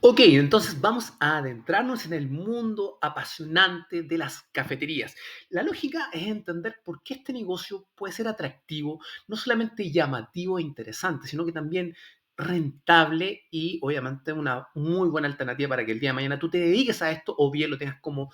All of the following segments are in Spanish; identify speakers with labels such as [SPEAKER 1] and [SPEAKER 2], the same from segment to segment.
[SPEAKER 1] Ok, entonces vamos a adentrarnos en el mundo apasionante de las cafeterías. La lógica es entender por qué este negocio puede ser atractivo, no solamente llamativo e interesante, sino que también rentable y obviamente una muy buena alternativa para que el día de mañana tú te dediques a esto o bien lo tengas como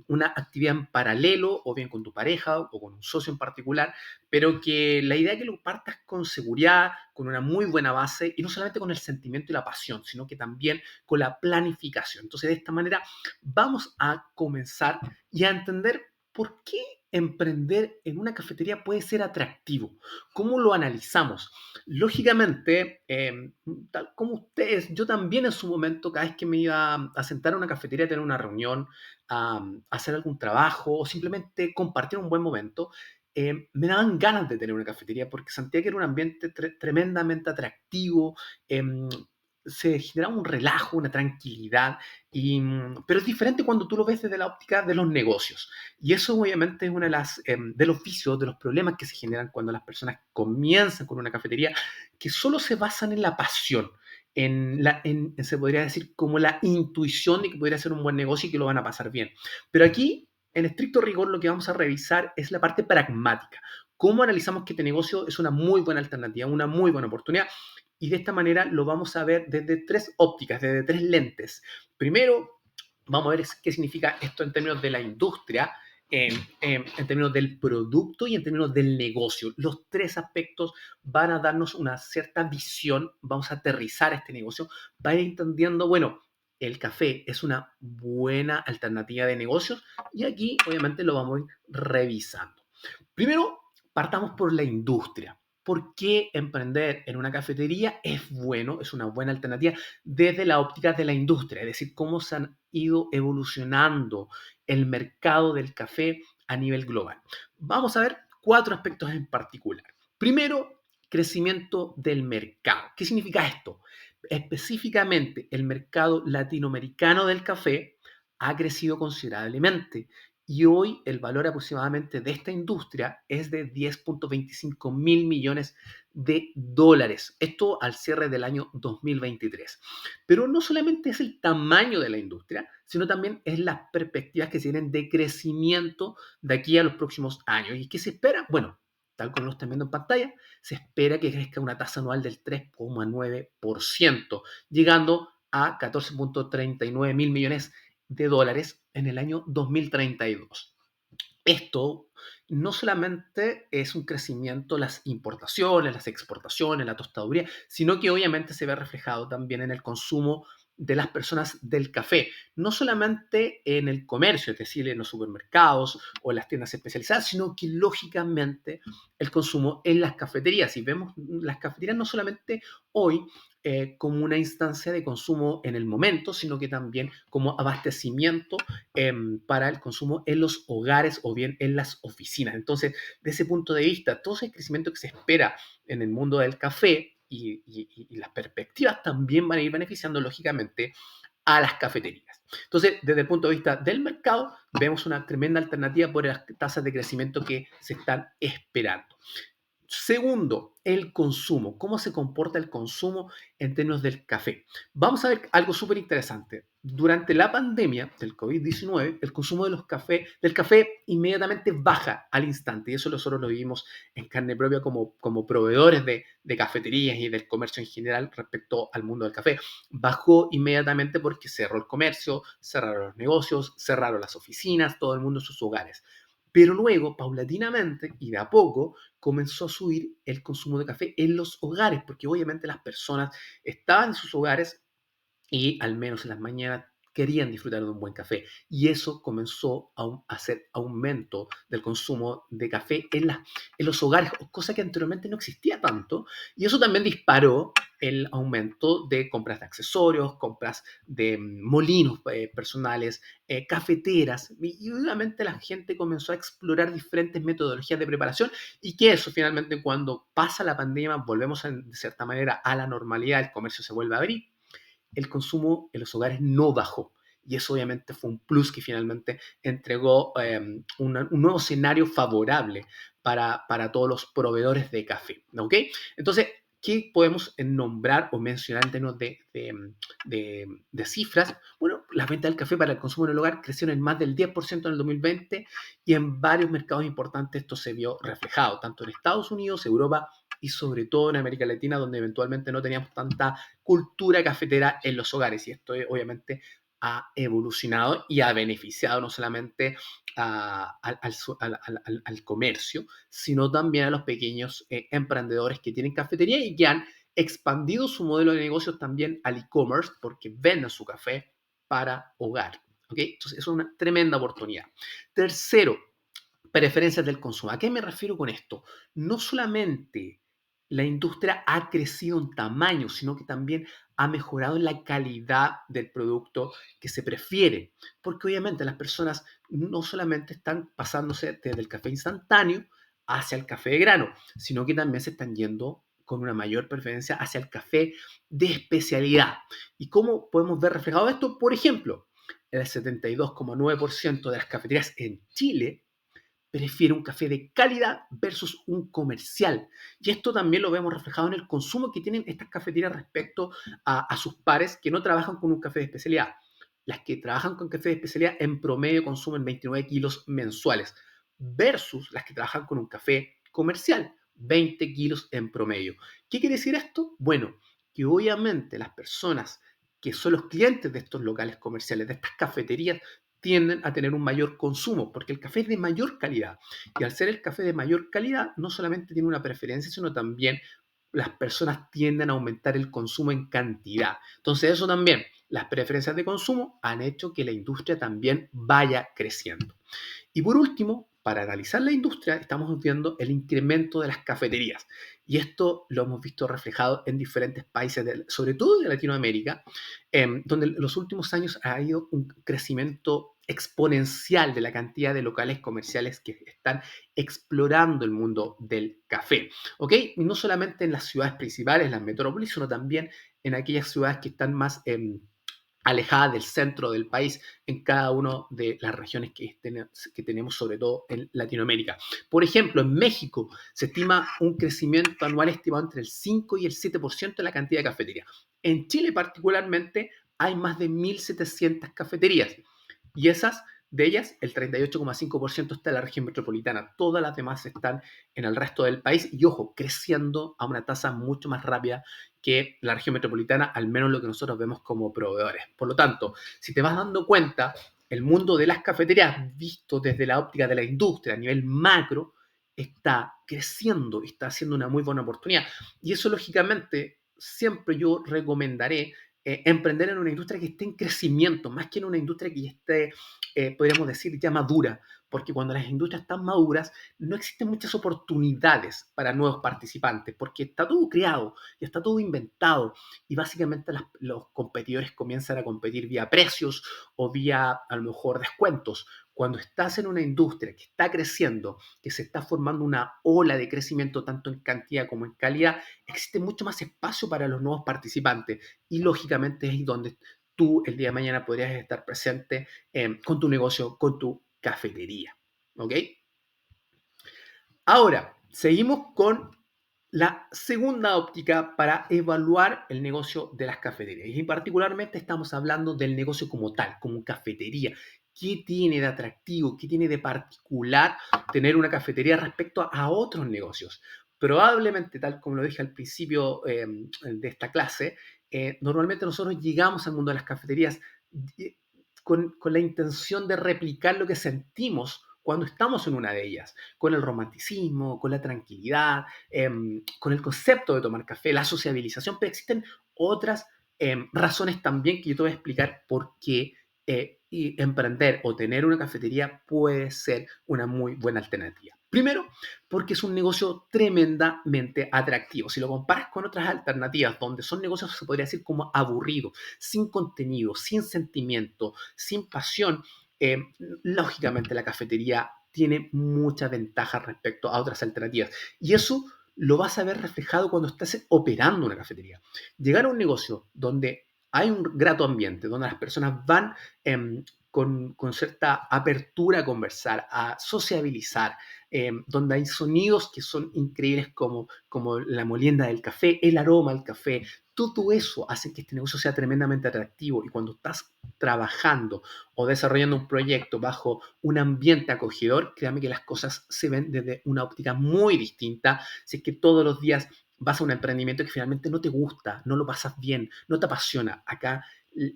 [SPEAKER 1] una actividad en paralelo o bien con tu pareja o con un socio en particular, pero que la idea es que lo partas con seguridad, con una muy buena base y no solamente con el sentimiento y la pasión, sino que también con la planificación. Entonces, de esta manera vamos a comenzar y a entender por qué emprender en una cafetería puede ser atractivo. ¿Cómo lo analizamos? Lógicamente, tal como ustedes, yo también en su momento, cada vez que me iba a sentar a una cafetería a tener una reunión, a hacer algún trabajo o simplemente compartir un buen momento, me daban ganas de tener una cafetería porque sentía que era un ambiente tremendamente atractivo, em, se generaba un relajo, una tranquilidad, pero es diferente cuando tú lo ves desde la óptica de los negocios. Y eso obviamente es uno de, de los vicios, de los problemas que se generan cuando las personas comienzan con una cafetería, que solo se basan en la pasión, se podría decir como la intuición de que podría ser un buen negocio y que lo van a pasar bien. Pero aquí, en estricto rigor, lo que vamos a revisar es la parte pragmática. ¿Cómo analizamos que este negocio es una muy buena alternativa, una muy buena oportunidad? Y de esta manera lo vamos a ver desde tres ópticas, desde tres lentes. Primero, vamos a ver qué significa esto en términos de la industria, en términos del producto y en términos del negocio. Los tres aspectos van a darnos una cierta visión, vamos a aterrizar este negocio, va a ir entendiendo, bueno, el café es una buena alternativa de negocios y aquí obviamente lo vamos a ir revisando. Primero, partamos por la industria. ¿Por qué emprender en una cafetería es bueno, es una buena alternativa desde la óptica de la industria? Es decir, cómo se han ido evolucionando el mercado del café a nivel global. Vamos a ver cuatro aspectos en particular. Primero, crecimiento del mercado. ¿Qué significa esto? Específicamente, el mercado latinoamericano del café ha crecido considerablemente y hoy el valor aproximadamente de esta industria es de 10.25 mil millones de dólares. Esto al cierre del año 2023. Pero no solamente es el tamaño de la industria, sino también es las perspectivas que se tienen de crecimiento de aquí a los próximos años. ¿Y qué se espera? Bueno, tal como lo están viendo en pantalla, se espera que crezca una tasa anual del 3,9%, llegando a 14.39 mil millones de dólares en el año 2032. Esto no solamente es un crecimiento las importaciones, las exportaciones, la tostaduría, sino que obviamente se ve reflejado también en el consumo de las personas del café, no solamente en el comercio, es decir, en los supermercados o en las tiendas especializadas, sino que lógicamente el consumo en las cafeterías. Y vemos las cafeterías no solamente hoy como una instancia de consumo en el momento, sino que también como abastecimiento para el consumo en los hogares o bien en las oficinas. Entonces, de ese punto de vista, todo ese crecimiento que se espera en el mundo del café y las perspectivas también van a ir beneficiando, lógicamente, a las cafeterías. Entonces, desde el punto de vista del mercado, vemos una tremenda alternativa por las tasas de crecimiento que se están esperando. Segundo, el consumo. ¿Cómo se comporta el consumo en términos del café? Vamos a ver algo súper interesante. Durante la pandemia del COVID-19, el consumo de del café inmediatamente baja al instante. Y eso nosotros lo vivimos en carne propia como proveedores de cafeterías y del comercio en general respecto al mundo del café. Bajó inmediatamente porque cerró el comercio, cerraron los negocios, cerraron las oficinas, todo el mundo en sus hogares. Pero luego, paulatinamente y de a poco, comenzó a subir el consumo de café en los hogares, porque obviamente las personas estaban en sus hogares y al menos en las mañanas querían disfrutar de un buen café. Y eso comenzó a hacer aumento del consumo de café en los hogares, cosa que anteriormente no existía tanto. Y eso también disparó el aumento de compras de accesorios, compras de molinos personales, cafeteras. Y obviamente la gente comenzó a explorar diferentes metodologías de preparación y que eso finalmente cuando pasa la pandemia volvemos de cierta manera a la normalidad, el comercio se vuelve a abrir, el consumo en los hogares no bajó. Y eso obviamente fue un plus que finalmente entregó un nuevo escenario favorable para todos los proveedores de café. ¿Ok? Entonces, ¿qué podemos nombrar o mencionar en términos de cifras? Bueno, las ventas del café para el consumo en el hogar crecieron en más del 10% en el 2020 y en varios mercados importantes esto se vio reflejado, tanto en Estados Unidos, Europa y sobre todo en América Latina, donde eventualmente no teníamos tanta cultura cafetera en los hogares. Y esto obviamente ha evolucionado y ha beneficiado no solamente al comercio, sino también a los pequeños emprendedores que tienen cafetería y que han expandido su modelo de negocios también al e-commerce porque venden su café para hogar. ¿Okay? Entonces, es una tremenda oportunidad. Tercero, preferencias del consumo. ¿A qué me refiero con esto? No solamente la industria ha crecido en tamaño, sino que también ha mejorado en la calidad del producto que se prefiere. Porque obviamente las personas no solamente están pasándose desde el café instantáneo hacia el café de grano, sino que también se están yendo con una mayor preferencia hacia el café de especialidad. ¿Y cómo podemos ver reflejado esto? Por ejemplo, el 72,9% de las cafeterías en Chile prefiere un café de calidad versus un comercial. Y esto también lo vemos reflejado en el consumo que tienen estas cafeterías respecto a sus pares que no trabajan con un café de especialidad. Las que trabajan con café de especialidad en promedio consumen 29 kilos mensuales versus las que trabajan con un café comercial, 20 kilos en promedio. ¿Qué quiere decir esto? Bueno, que obviamente las personas que son los clientes de estos locales comerciales, de estas cafeterías, tienden a tener un mayor consumo, porque el café es de mayor calidad. Y al ser el café de mayor calidad, no solamente tiene una preferencia, sino también las personas tienden a aumentar el consumo en cantidad. Entonces eso también, las preferencias de consumo han hecho que la industria también vaya creciendo. Y por último, para analizar la industria, estamos viendo el incremento de las cafeterías. Y esto lo hemos visto reflejado en diferentes países, sobre todo de Latinoamérica, donde en los últimos años ha habido un crecimiento exponencial de la cantidad de locales comerciales que están explorando el mundo del café. ¿Ok? Y no solamente en las ciudades principales, las metrópolis, sino también en aquellas ciudades que están más alejada del centro del país en cada una de las regiones que tenemos, sobre todo en Latinoamérica. Por ejemplo, en México se estima un crecimiento anual estimado entre el 5 y el 7% de la cantidad de cafeterías. En Chile particularmente hay más de 1.700 cafeterías y de ellas, el 38,5% está en la región metropolitana. Todas las demás están en el resto del país y, ojo, creciendo a una tasa mucho más rápida que la región metropolitana, al menos lo que nosotros vemos como proveedores. Por lo tanto, si te vas dando cuenta, el mundo de las cafeterías, visto desde la óptica de la industria a nivel macro, está creciendo y está siendo una muy buena oportunidad. Y eso, lógicamente, siempre yo recomendaré emprender en una industria que esté en crecimiento, más que en una industria que ya esté, podríamos decir, ya madura, porque cuando las industrias están maduras no existen muchas oportunidades para nuevos participantes, porque está todo creado, y está todo inventado, y básicamente los competidores comienzan a competir vía precios o vía, a lo mejor, descuentos. Cuando estás en una industria que está creciendo, que se está formando una ola de crecimiento tanto en cantidad como en calidad, existe mucho más espacio para los nuevos participantes y lógicamente es ahí donde tú el día de mañana podrías estar presente con tu negocio, con tu cafetería. ¿Ok? Ahora, seguimos con la segunda óptica para evaluar el negocio de las cafeterías. Y particularmente estamos hablando del negocio como tal, como cafetería. ¿Qué tiene de atractivo, qué tiene de particular tener una cafetería respecto a otros negocios? Probablemente, tal como lo dije al principio de esta clase, normalmente nosotros llegamos al mundo de las cafeterías eh, con la intención de replicar lo que sentimos cuando estamos en una de ellas, con el romanticismo, con la tranquilidad, con el concepto de tomar café, la sociabilización, pero existen otras razones también que yo te voy a explicar por qué y emprender o tener una cafetería puede ser una muy buena alternativa. Primero, porque es un negocio tremendamente atractivo. Si lo comparas con otras alternativas, donde son negocios, se podría decir como aburridos, sin contenido, sin sentimiento, sin pasión, eh, lógicamente la cafetería tiene muchas ventajas respecto a otras alternativas. Y eso lo vas a ver reflejado cuando estás operando una cafetería. Llegar a un negocio donde hay un grato ambiente, donde las personas van con cierta apertura a conversar, a sociabilizar, donde hay sonidos que son increíbles como la molienda del café, el aroma al café. Todo eso hace que este negocio sea tremendamente atractivo y cuando estás trabajando o desarrollando un proyecto bajo un ambiente acogedor, créame que las cosas se ven desde una óptica muy distinta. Si es que todos los días vas a un emprendimiento que finalmente no te gusta, no lo pasas bien, no te apasiona. Acá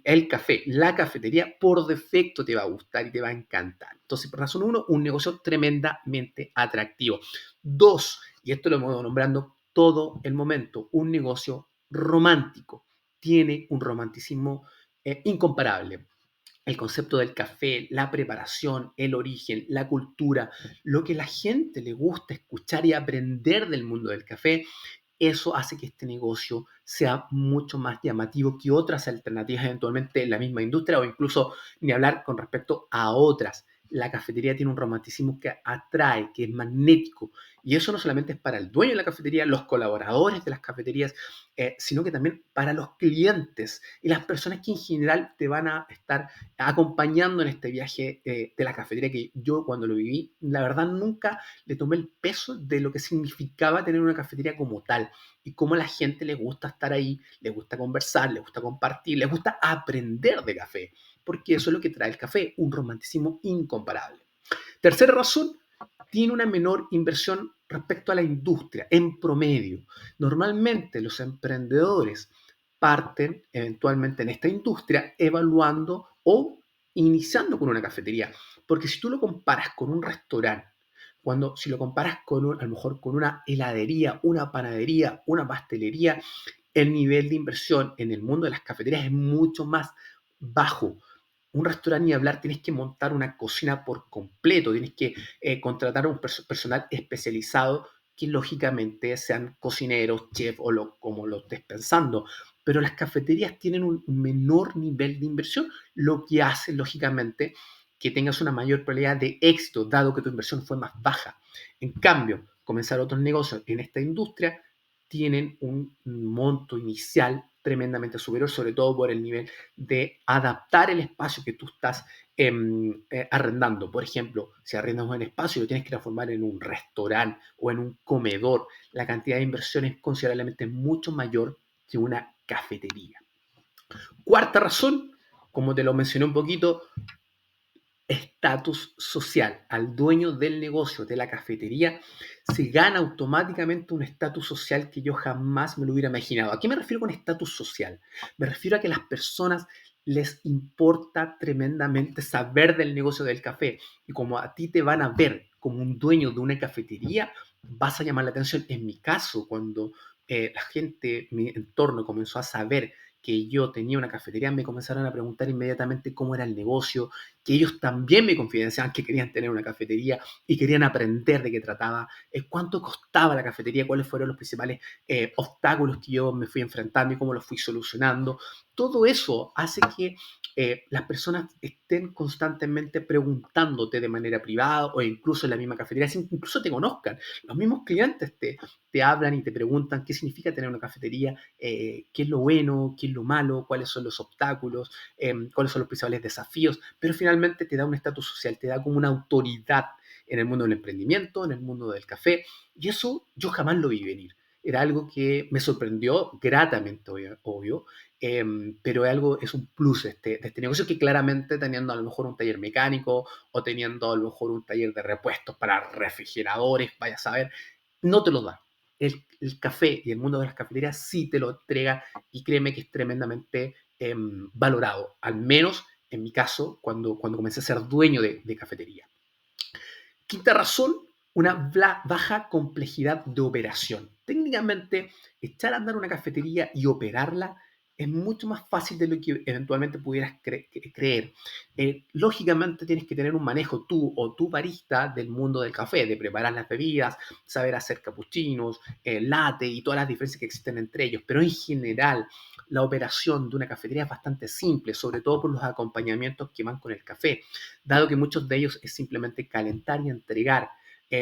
[SPEAKER 1] el café, la cafetería, por defecto te va a gustar y te va a encantar. Entonces, por razón uno, un negocio tremendamente atractivo. Dos, y esto lo hemos nombrando todo el momento, un negocio romántico. Tiene un romanticismo incomparable. El concepto del café, la preparación, el origen, la cultura, lo que a la gente le gusta escuchar y aprender del mundo del café, eso hace que este negocio sea mucho más llamativo que otras alternativas eventualmente en la misma industria o incluso ni hablar con respecto a otras. La cafetería tiene un romanticismo que atrae, que es magnético. Y eso no solamente es para el dueño de la cafetería, los colaboradores de las cafeterías, sino que también para los clientes y las personas que en general te van a estar acompañando en este viaje de la cafetería que yo cuando lo viví, la verdad nunca le tomé el peso de lo que significaba tener una cafetería como tal y cómo a la gente le gusta estar ahí, le gusta conversar, le gusta compartir, le gusta aprender de café, porque eso es lo que trae el café, un romanticismo incomparable. Tercera razón, tiene una menor inversión respecto a la industria en promedio. Normalmente los emprendedores parten eventualmente en esta industria evaluando o iniciando con una cafetería. Porque si tú lo comparas con un restaurante, si lo comparas a lo mejor con una heladería, una panadería, una pastelería, el nivel de inversión en el mundo de las cafeterías es mucho más bajo. Un restaurante ni hablar, tienes que montar una cocina por completo, tienes que contratar a un personal especializado que lógicamente sean cocineros, chef como lo estés pensando. Pero las cafeterías tienen un menor nivel de inversión, lo que hace lógicamente que tengas una mayor probabilidad de éxito, dado que tu inversión fue más baja. En cambio, comenzar otros negocios en esta industria tienen un monto inicial tremendamente superior, sobre todo por el nivel de adaptar el espacio que tú estás arrendando. Por ejemplo, si arrendas un espacio y lo tienes que transformar en un restaurante o en un comedor, la cantidad de inversión es considerablemente mucho mayor que una cafetería. Cuarta razón, como te lo mencioné un poquito, estatus social. Al dueño del negocio, de la cafetería, se gana automáticamente un estatus social que yo jamás me lo hubiera imaginado. ¿A qué me refiero con estatus social? Me refiero a que a las personas les importa tremendamente saber del negocio del café y como a ti te van a ver como un dueño de una cafetería, vas a llamar la atención. En mi caso, cuando la gente, mi entorno comenzó a saber que yo tenía una cafetería, me comenzaron a preguntar inmediatamente cómo era el negocio, que ellos también me confidenciaban que querían tener una cafetería y querían aprender de qué trataba, cuánto costaba la cafetería, cuáles fueron los principales obstáculos que yo me fui enfrentando y cómo los fui solucionando. Todo eso hace que las personas estén constantemente preguntándote de manera privada o incluso en la misma cafetería, incluso te conozcan. Los mismos clientes te hablan y te preguntan qué significa tener una cafetería, qué es lo bueno, qué es lo malo, cuáles son los obstáculos, cuáles son los principales desafíos, pero finalmente te da un estatus social, te da como una autoridad en el mundo del emprendimiento, en el mundo del café, y eso yo jamás lo vi venir. Era algo que me sorprendió gratamente, obvio, pero es un plus de este negocio que claramente teniendo a lo mejor un taller mecánico o teniendo a lo mejor un taller de repuestos para refrigeradores, vaya a saber, no te lo da. El café y el mundo de las cafeterías sí te lo entrega y créeme que es tremendamente valorado, al menos en mi caso, cuando comencé a ser dueño de cafetería. Quinta razón, una baja complejidad de operación. Técnicamente, echar a andar una cafetería y operarla es mucho más fácil de lo que eventualmente pudieras creer. Lógicamente tienes que tener un manejo tú o tu barista del mundo del café, de preparar las bebidas, saber hacer capuchinos, latte y todas las diferencias que existen entre ellos, pero en general la operación de una cafetería es bastante simple, sobre todo por los acompañamientos que van con el café, dado que muchos de ellos es simplemente calentar y entregar,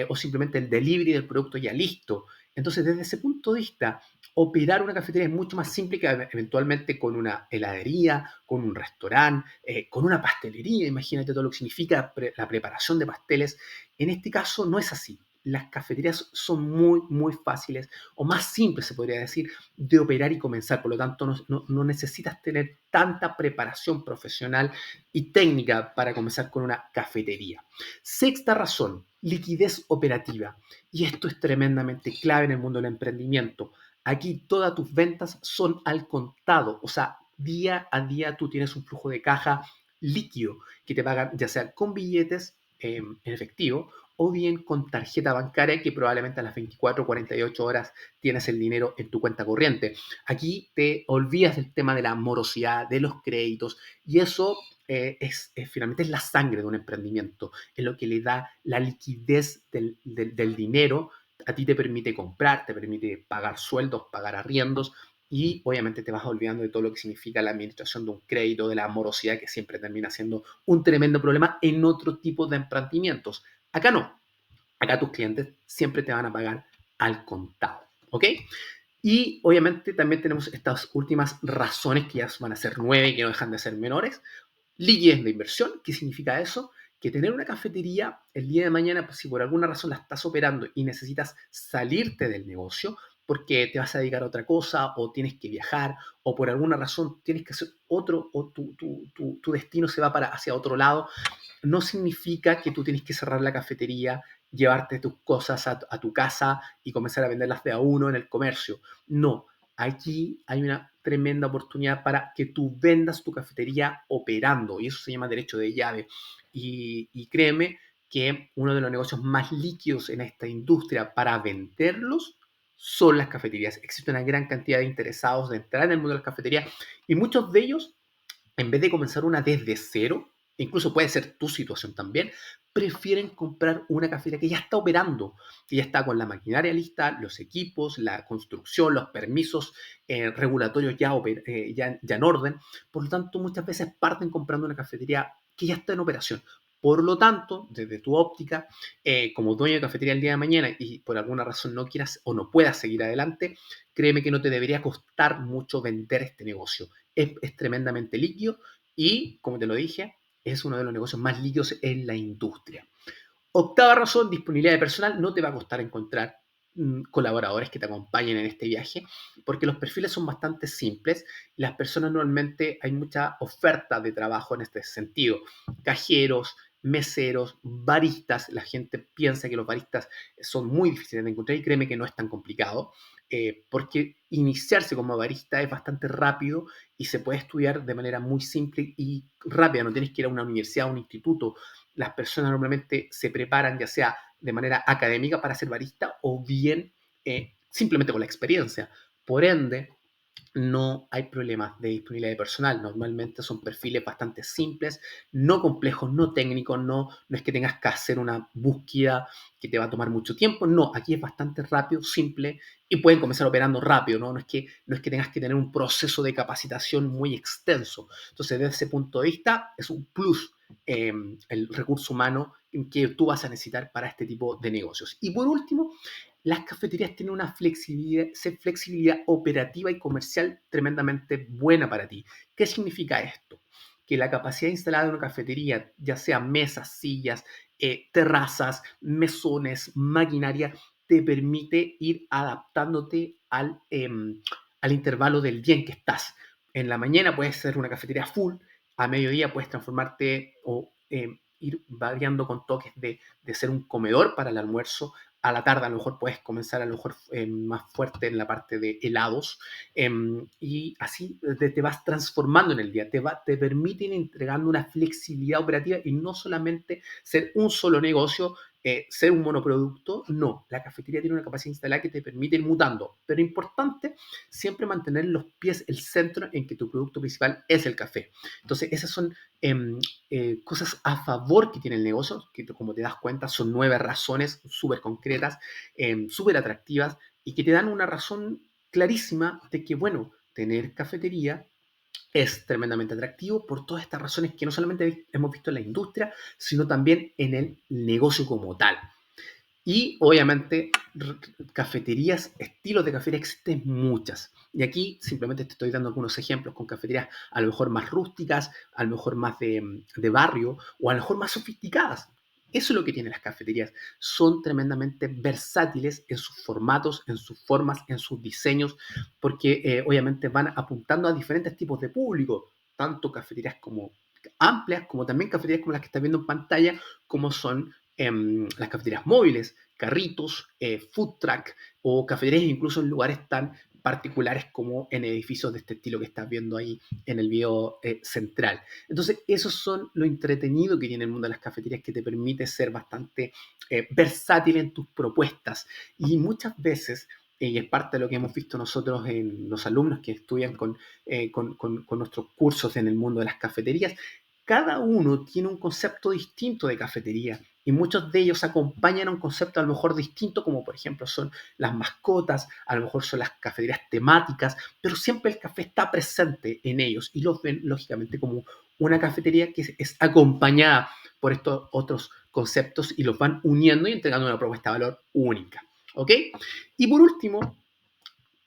[SPEAKER 1] o simplemente el delivery del producto ya listo. Entonces, desde ese punto de vista, Operar una cafetería es mucho más simple que eventualmente con una heladería, con un restaurante, con una pastelería. Imagínate todo lo que significa la preparación de pasteles. En este caso no es así. Las cafeterías son muy, muy fáciles o más simples, se podría decir, de operar y comenzar. Por lo tanto, no necesitas tener tanta preparación profesional y técnica para comenzar con una cafetería. Sexta razón, liquidez operativa. Y esto es tremendamente clave en el mundo del emprendimiento. Aquí todas tus ventas son al contado, o sea, día a día tú tienes un flujo de caja líquido que te pagan ya sea con billetes en efectivo o bien con tarjeta bancaria que probablemente a las 24 o 48 horas tienes el dinero en tu cuenta corriente. Aquí te olvidas del tema de la morosidad, de los créditos y eso finalmente es la sangre de un emprendimiento, es lo que le da la liquidez del dinero. A ti te permite comprar, te permite pagar sueldos, pagar arriendos y obviamente te vas olvidando de todo lo que significa la administración de un crédito, de la morosidad que siempre termina siendo un tremendo problema en otro tipo de emprendimientos. Acá no, acá tus clientes siempre te van a pagar al contado, ¿ok? Y obviamente también tenemos estas últimas razones que ya van a ser 9 y que no dejan de ser menores. Liquidez de inversión. ¿Qué significa eso? Que tener una cafetería el día de mañana, pues si por alguna razón la estás operando y necesitas salirte del negocio porque te vas a dedicar a otra cosa o tienes que viajar o por alguna razón tienes que hacer otro o tu destino se va hacia otro lado, no significa que tú tienes que cerrar la cafetería, llevarte tus cosas a tu casa y comenzar a venderlas de a uno en el comercio. No, aquí hay una tremenda oportunidad para que tú vendas tu cafetería operando y eso se llama derecho de llave. Y créeme que uno de los negocios más líquidos en esta industria para venderlos son las cafeterías. Existe una gran cantidad de interesados de entrar en el mundo de las cafeterías y muchos de ellos en vez de comenzar una desde cero, incluso puede ser tu situación también, prefieren comprar una cafetería que ya está operando, que ya está con la maquinaria lista, los equipos, la construcción, los permisos regulatorios ya en orden. Por lo tanto, muchas veces parten comprando una cafetería que ya está en operación. Por lo tanto, desde tu óptica, como dueño de cafetería el día de mañana y por alguna razón no quieras o no puedas seguir adelante, créeme que no te debería costar mucho vender este negocio. Es tremendamente líquido y, como te lo dije, es uno de los negocios más líquidos en la industria. Octava razón, disponibilidad de personal. No te va a costar encontrar colaboradores que te acompañen en este viaje, porque los perfiles son bastante simples y las personas normalmente hay mucha oferta de trabajo en este sentido. Cajeros, meseros, baristas. La gente piensa que los baristas son muy difíciles de encontrar y créeme que no es tan complicado, porque iniciarse como barista es bastante rápido y se puede estudiar de manera muy simple y rápida. No tienes que ir a una universidad, a un instituto. Las personas normalmente se preparan ya sea de manera académica para ser barista o bien simplemente con la experiencia. Por ende, no hay problemas de disponibilidad de personal. Normalmente son perfiles bastante simples, no complejos, no técnicos, no es que tengas que hacer una búsqueda que te va a tomar mucho tiempo. No, aquí es bastante rápido, simple y pueden comenzar operando rápido, ¿no? No es que tengas que tener un proceso de capacitación muy extenso. Entonces, desde ese punto de vista, es un plus el recurso humano que tú vas a necesitar para este tipo de negocios. Y por último, las cafeterías tienen una flexibilidad operativa y comercial tremendamente buena para ti. ¿Qué significa esto? Que la capacidad instalada de una cafetería, ya sea mesas, sillas, terrazas, mesones, maquinaria, te permite ir adaptándote al intervalo del día en que estás. En la mañana puedes ser una cafetería full, a mediodía puedes transformarte o ir variando con toques de ser un comedor para el almuerzo, a la tarde a lo mejor puedes comenzar a lo mejor más fuerte en la parte de helados y así te vas transformando en el día, te permiten entregando una flexibilidad operativa y no solamente ser un solo negocio, ser un monoproducto, no, la cafetería tiene una capacidad instalada que te permite ir mutando, pero importante siempre mantener los pies, el centro en que tu producto principal es el café. Entonces esas son cosas a favor que tiene el negocio, que como te das cuenta son 9 razones súper concretas, súper atractivas y que te dan una razón clarísima de que, bueno, tener cafetería es tremendamente atractivo por todas estas razones que no solamente hemos visto en la industria, sino también en el negocio como tal. Y obviamente cafeterías, estilos de cafetería existen muchas. Y aquí simplemente te estoy dando algunos ejemplos con cafeterías a lo mejor más rústicas, a lo mejor más de barrio o a lo mejor más sofisticadas. Eso es lo que tienen las cafeterías. Son tremendamente versátiles en sus formatos, en sus formas, en sus diseños, porque obviamente van apuntando a diferentes tipos de público, tanto cafeterías como amplias, como también cafeterías como las que estás viendo en pantalla, como son las cafeterías móviles, carritos, food truck o cafeterías incluso en lugares tan particulares como en edificios de este estilo que estás viendo ahí en el video central. Entonces, esos son lo entretenido que tiene el mundo de las cafeterías, que te permite ser bastante versátil en tus propuestas. Y muchas veces, y es parte de lo que hemos visto nosotros en los alumnos que estudian con nuestros cursos en el mundo de las cafeterías, cada uno tiene un concepto distinto de cafetería y muchos de ellos acompañan a un concepto a lo mejor distinto, como por ejemplo son las mascotas, a lo mejor son las cafeterías temáticas, pero siempre el café está presente en ellos y los ven lógicamente como una cafetería que es acompañada por estos otros conceptos y los van uniendo y entregando una propuesta de valor única. ¿Ok? Y por último,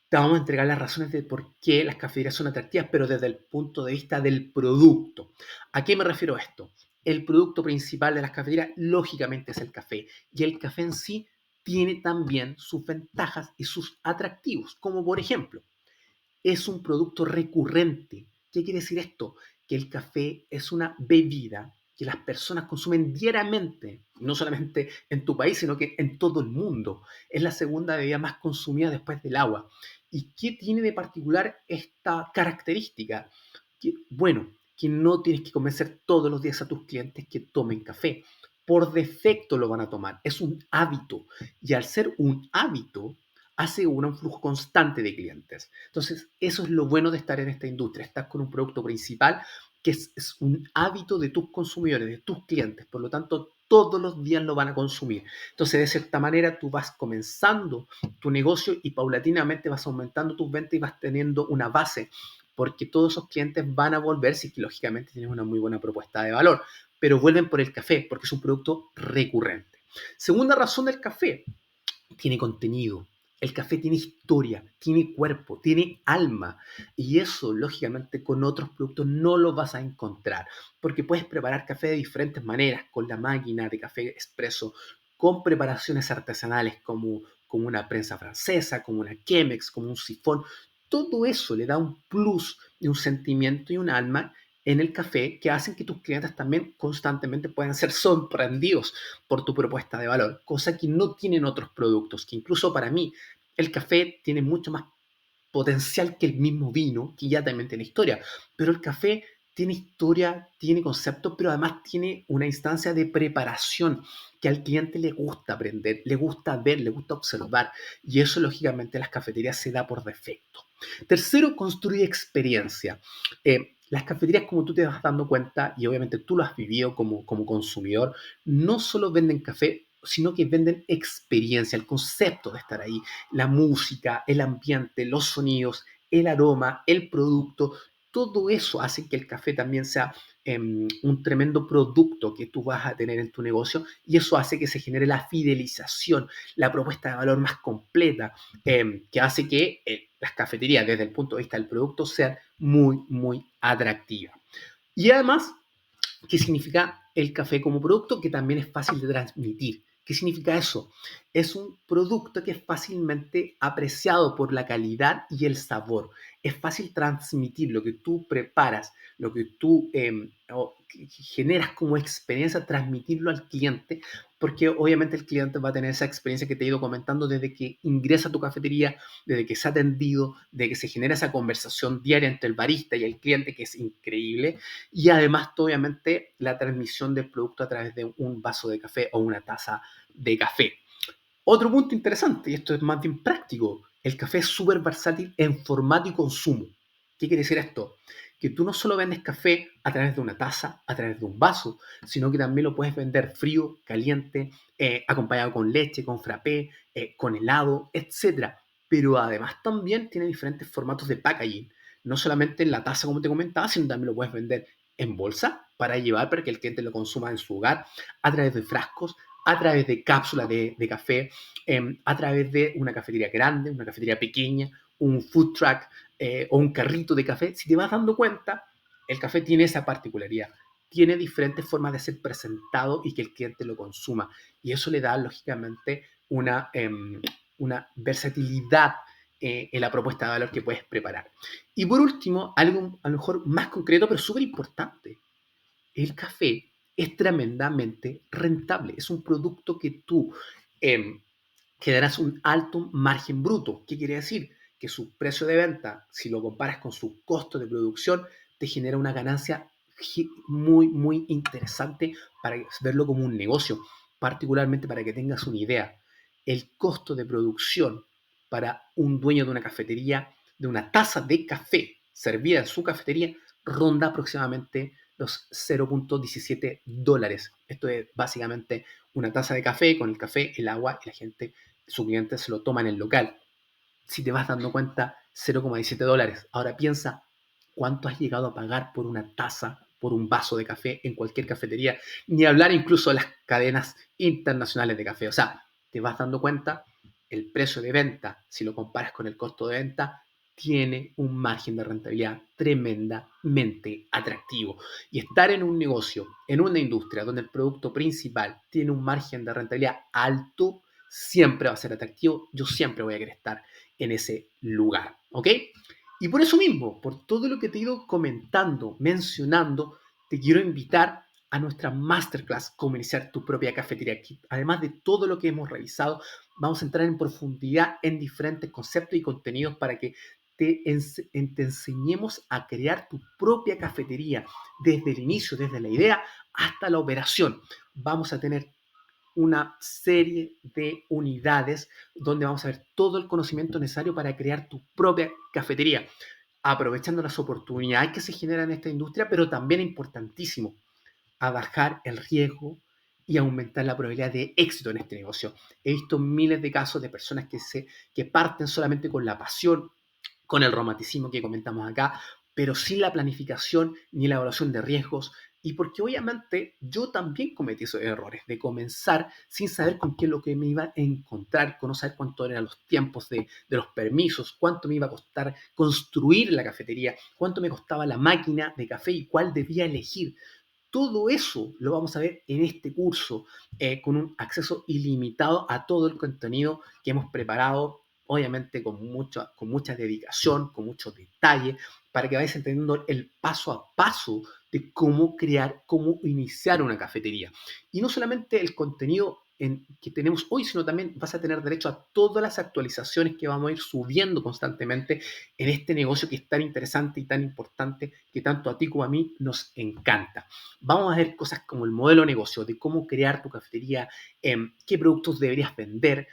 [SPEAKER 1] te vamos a entregar las razones de por qué las cafeterías son atractivas, pero desde el punto de vista del producto. ¿A qué me refiero a esto? El producto principal de las cafeterías, lógicamente, es el café. Y el café en sí tiene también sus ventajas y sus atractivos, como por ejemplo, es un producto recurrente. ¿Qué quiere decir esto? Que el café es una bebida que las personas consumen diariamente, no solamente en tu país, sino que en todo el mundo. Es la segunda bebida más consumida después del agua. ¿Y qué tiene de particular esta característica? Que, bueno, que no tienes que convencer todos los días a tus clientes que tomen café. Por defecto lo van a tomar. Es un hábito. Y al ser un hábito, hace un flujo constante de clientes. Entonces, eso es lo bueno de estar en esta industria. Estás con un producto principal que es un hábito de tus consumidores, de tus clientes. Por lo tanto, todos los días lo van a consumir. Entonces, de cierta manera, tú vas comenzando tu negocio y paulatinamente vas aumentando tus ventas y vas teniendo una base, porque todos esos clientes van a volver si que lógicamente tienes una muy buena propuesta de valor, pero vuelven por el café porque es un producto recurrente. Segunda razón del café, tiene contenido. El café tiene historia, tiene cuerpo, tiene alma. Y eso, lógicamente, con otros productos no lo vas a encontrar. Porque puedes preparar café de diferentes maneras, con la máquina de café expreso, con preparaciones artesanales como una prensa francesa, como una Chemex, como un sifón. Todo eso le da un plus y un sentimiento y un alma en el café que hacen que tus clientes también constantemente puedan ser sorprendidos por tu propuesta de valor, cosa que no tienen otros productos, que incluso para mí el café tiene mucho más potencial que el mismo vino, que ya también tiene historia, pero el café tiene historia, tiene concepto, pero además tiene una instancia de preparación que al cliente le gusta aprender, le gusta ver, le gusta observar, y eso lógicamente en las cafeterías se da por defecto. Tercero, construye experiencia. Las cafeterías, como tú te vas dando cuenta, y obviamente tú lo has vivido como consumidor, no solo venden café, sino que venden experiencia, el concepto de estar ahí, la música, el ambiente, los sonidos, el aroma, el producto, todo eso hace que el café también sea un tremendo producto que tú vas a tener en tu negocio y eso hace que se genere la fidelización, la propuesta de valor más completa, que hace que las cafeterías desde el punto de vista del producto sean muy, muy atractivas. Y además, ¿qué significa el café como producto? Que también es fácil de transmitir. ¿Qué significa eso? Es un producto que es fácilmente apreciado por la calidad y el sabor. Es fácil transmitir lo que tú preparas, lo que tú generas como experiencia, transmitirlo al cliente, porque obviamente el cliente va a tener esa experiencia que te he ido comentando desde que ingresa a tu cafetería, desde que se ha atendido, de que se genera esa conversación diaria entre el barista y el cliente, que es increíble, y además, obviamente, la transmisión del producto a través de un vaso de café o una taza de café. Otro punto interesante, y esto es más bien práctico, el café es súper versátil en formato y consumo. ¿Qué quiere decir esto? Que tú no solo vendes café a través de una taza, a través de un vaso, sino que también lo puedes vender frío, caliente, acompañado con leche, con frappé, con helado, etcétera. Pero además también tiene diferentes formatos de packaging. No solamente en la taza, como te comentaba, sino también lo puedes vender en bolsa para llevar para que el cliente lo consuma en su hogar, a través de frascos, a través de cápsulas de café, a través de una cafetería grande, una cafetería pequeña, un food truck o un carrito de café. Si te vas dando cuenta, el café tiene esa particularidad. Tiene diferentes formas de ser presentado y que el cliente lo consuma. Y eso le da, lógicamente, una versatilidad en la propuesta de valor que puedes preparar. Y por último, algo a lo mejor más concreto, pero súper importante. El café es tremendamente rentable. Es un producto que tú eh, generas un alto margen bruto. ¿Qué quiere decir? Que su precio de venta, si lo comparas con su costo de producción, te genera una ganancia muy, muy interesante para verlo como un negocio. Particularmente para que tengas una idea. El costo de producción para un dueño de una cafetería, de una taza de café servida en su cafetería, ronda aproximadamente los $0.17. Esto es básicamente una taza de café con el café, el agua y la gente, su cliente se lo toma en el local. Si te vas dando cuenta, $0.17. Ahora piensa cuánto has llegado a pagar por una taza, por un vaso de café en cualquier cafetería, ni hablar incluso de las cadenas internacionales de café. O sea, te vas dando cuenta, el precio de venta, si lo comparas con el costo de venta, tiene un margen de rentabilidad tremendamente atractivo. Y estar en un negocio, en una industria donde el producto principal tiene un margen de rentabilidad alto, siempre va a ser atractivo. Yo siempre voy a querer estar en ese lugar, ¿ok? Y por eso mismo, por todo lo que te he ido comentando, mencionando, te quiero invitar a nuestra masterclass Cómo iniciar tu propia cafetería. Aquí, además de todo lo que hemos revisado, vamos a entrar en profundidad en diferentes conceptos y contenidos para que te enseñemos a crear tu propia cafetería desde el inicio, desde la idea hasta la operación. Vamos a tener una serie de unidades donde vamos a ver todo el conocimiento necesario para crear tu propia cafetería, aprovechando las oportunidades que se generan en esta industria, pero también importantísimo, a bajar el riesgo y aumentar la probabilidad de éxito en este negocio. He visto miles de casos de personas que parten solamente con la pasión, con el romanticismo que comentamos acá, pero sin la planificación ni la evaluación de riesgos. Y porque obviamente yo también cometí esos errores de comenzar sin saber con qué es lo que me iba a encontrar, con no saber cuánto eran los tiempos de los permisos, cuánto me iba a costar construir la cafetería, cuánto me costaba la máquina de café y cuál debía elegir. Todo eso lo vamos a ver en este curso con un acceso ilimitado a todo el contenido que hemos preparado, obviamente con mucha dedicación, con mucho detalle, para que vayáis entendiendo el paso a paso de cómo crear, cómo iniciar una cafetería. Y no solamente el contenido que tenemos hoy, sino también vas a tener derecho a todas las actualizaciones que vamos a ir subiendo constantemente en este negocio que es tan interesante y tan importante que tanto a ti como a mí nos encanta. Vamos a ver cosas como el modelo de negocio, de cómo crear tu cafetería, qué productos deberías vender,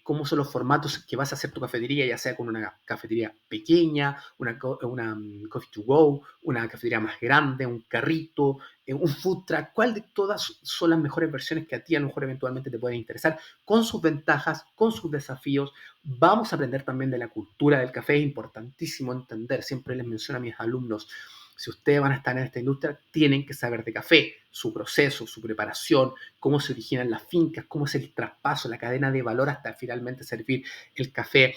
[SPEAKER 1] cómo son los formatos que vas a hacer tu cafetería, ya sea con una cafetería pequeña, una coffee to go, una cafetería más grande, un carrito, un food truck. ¿Cuál de todas son las mejores versiones que a ti a lo mejor eventualmente te pueden interesar? Con sus ventajas, con sus desafíos. Vamos a aprender también de la cultura del café. Es importantísimo entender, siempre les menciono a mis alumnos, si ustedes van a estar en esta industria, tienen que saber de café, su proceso, su preparación, cómo se originan las fincas, cómo es el traspaso, la cadena de valor hasta finalmente servir el café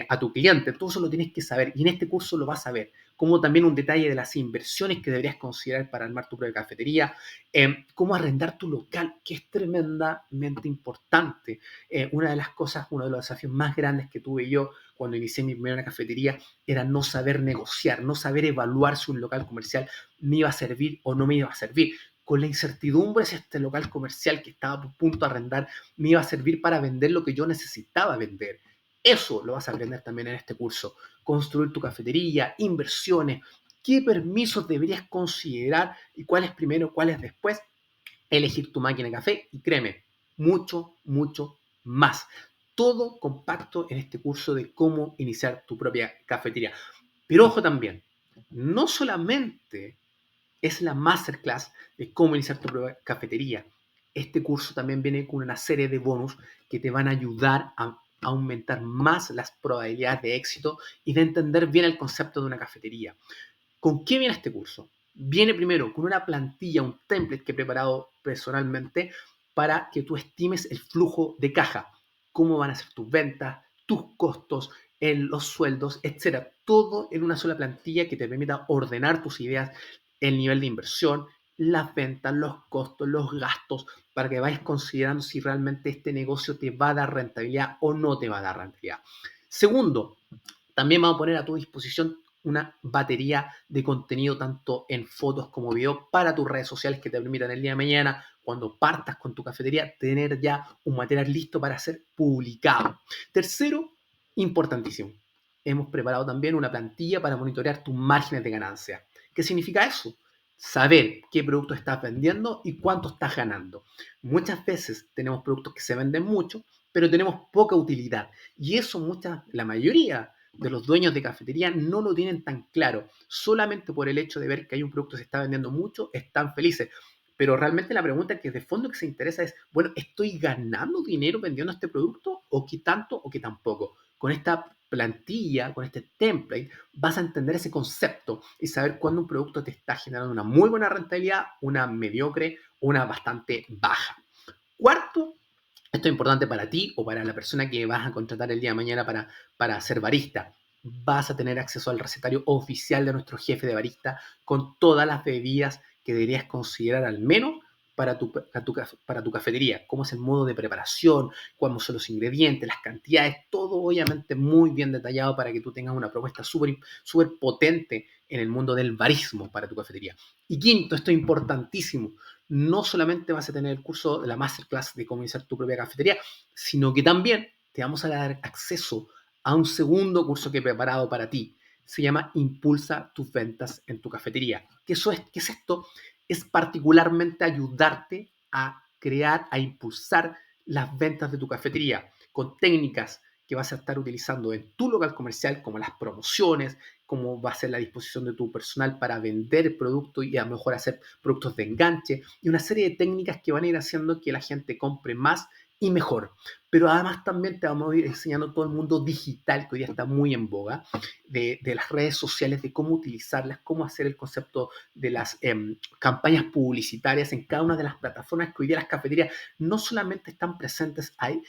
[SPEAKER 1] a tu cliente. Todo eso lo tienes que saber y en este curso lo vas a ver, como también un detalle de las inversiones que deberías considerar para armar tu propia cafetería, cómo arrendar tu local, que es tremendamente importante. Una de las cosas, uno de los desafíos más grandes que tuve yo cuando inicié mi primera cafetería era no saber negociar, no saber evaluar si un local comercial me iba a servir o no me iba a servir. Con la incertidumbre si este local comercial que estaba a punto de arrendar me iba a servir para vender lo que yo necesitaba vender. Eso lo vas a aprender también en este curso. Construir tu cafetería, inversiones, qué permisos deberías considerar y cuáles primero, cuáles después, elegir tu máquina de café y créeme, mucho, mucho más. Todo compacto en este curso de cómo iniciar tu propia cafetería. Pero ojo también, no solamente es la masterclass de cómo iniciar tu propia cafetería. Este curso también viene con una serie de bonus que te van a ayudar a aumentar más las probabilidades de éxito y de entender bien el concepto de una cafetería. ¿Con qué viene este curso? Viene primero con una plantilla, un template que he preparado personalmente para que tú estimes el flujo de caja, cómo van a ser tus ventas, tus costos, en los sueldos, etcétera. Todo en una sola plantilla que te permita ordenar tus ideas, el nivel de inversión, las ventas, los costos, los gastos, para que vayas considerando si realmente este negocio te va a dar rentabilidad o no te va a dar rentabilidad. Segundo, también vamos a poner a tu disposición una batería de contenido tanto en fotos como video para tus redes sociales que te permitan el día de mañana, cuando partas con tu cafetería, tener ya un material listo para ser publicado. Tercero, importantísimo, hemos preparado también una plantilla para monitorear tus márgenes de ganancia. ¿Qué significa eso? Saber qué producto estás vendiendo y cuánto estás ganando. Muchas veces tenemos productos que se venden mucho, pero tenemos poca utilidad. Y eso la mayoría de los dueños de cafetería no lo tienen tan claro. Solamente por el hecho de ver que hay un producto que se está vendiendo mucho, están felices. Pero realmente la pregunta que de fondo que se interesa es, bueno, ¿estoy ganando dinero vendiendo este producto o qué tanto o qué tampoco? Con esta plantilla, con este template, vas a entender ese concepto y saber cuándo un producto te está generando una muy buena rentabilidad, una mediocre, una bastante baja. Cuarto, esto es importante para ti o para la persona que vas a contratar el día de mañana para ser barista. Vas a tener acceso al recetario oficial de nuestro jefe de barista con todas las bebidas que deberías considerar al menos para tu cafetería, cómo es el modo de preparación, cuáles son los ingredientes, las cantidades, todo obviamente muy bien detallado para que tú tengas una propuesta súper super potente en el mundo del barismo para tu cafetería. Y quinto, esto es importantísimo, no solamente vas a tener el curso de la masterclass de cómo iniciar tu propia cafetería, sino que también te vamos a dar acceso a un segundo curso que he preparado para ti. Se llama Impulsa tus ventas en tu cafetería. ¿Qué es esto? Es particularmente ayudarte a crear, a impulsar las ventas de tu cafetería con técnicas que vas a estar utilizando en tu local comercial, como las promociones, cómo va a ser la disposición de tu personal para vender el producto y a lo mejor hacer productos de enganche y una serie de técnicas que van a ir haciendo que la gente compre más y mejor. Pero además también te vamos a ir enseñando todo el mundo digital que hoy día está muy en boga, de las redes sociales, de cómo utilizarlas, cómo hacer el concepto de las campañas publicitarias en cada una de las plataformas que hoy día las cafeterías no solamente están presentes ahí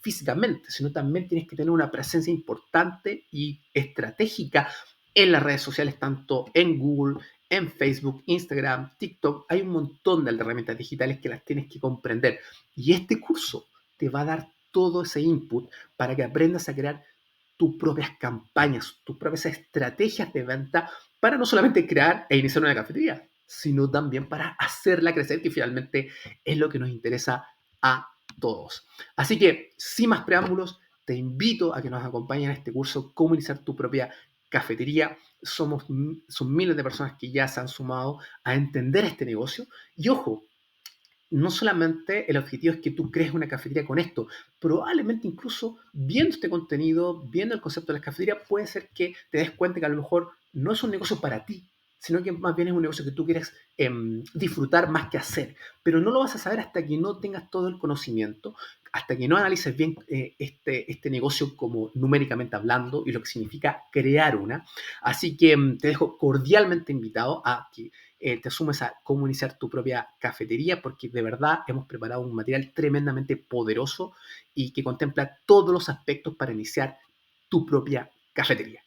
[SPEAKER 1] físicamente, sino también tienes que tener una presencia importante y estratégica en las redes sociales, tanto en Google, en Facebook, Instagram, TikTok. Hay un montón de herramientas digitales que las tienes que comprender. Y este curso te va a dar todo ese input para que aprendas a crear tus propias campañas, tus propias estrategias de venta para no solamente crear e iniciar una cafetería, sino también para hacerla crecer, que finalmente es lo que nos interesa a todos. Así que, sin más preámbulos, te invito a que nos acompañes en este curso, Cómo iniciar tu propia cafetería. Son miles de personas que ya se han sumado a entender este negocio. Y ojo, no solamente el objetivo es que tú crees una cafetería con esto, probablemente incluso viendo este contenido, viendo el concepto de la cafetería, puede ser que te des cuenta que a lo mejor no es un negocio para ti, sino que más bien es un negocio que tú quieres disfrutar más que hacer. Pero no lo vas a saber hasta que no tengas todo el conocimiento, hasta que no analices bien este negocio como numéricamente hablando y lo que significa crear una. Así que te dejo cordialmente invitado a que te sumes a cómo iniciar tu propia cafetería, porque de verdad hemos preparado un material tremendamente poderoso y que contempla todos los aspectos para iniciar tu propia cafetería.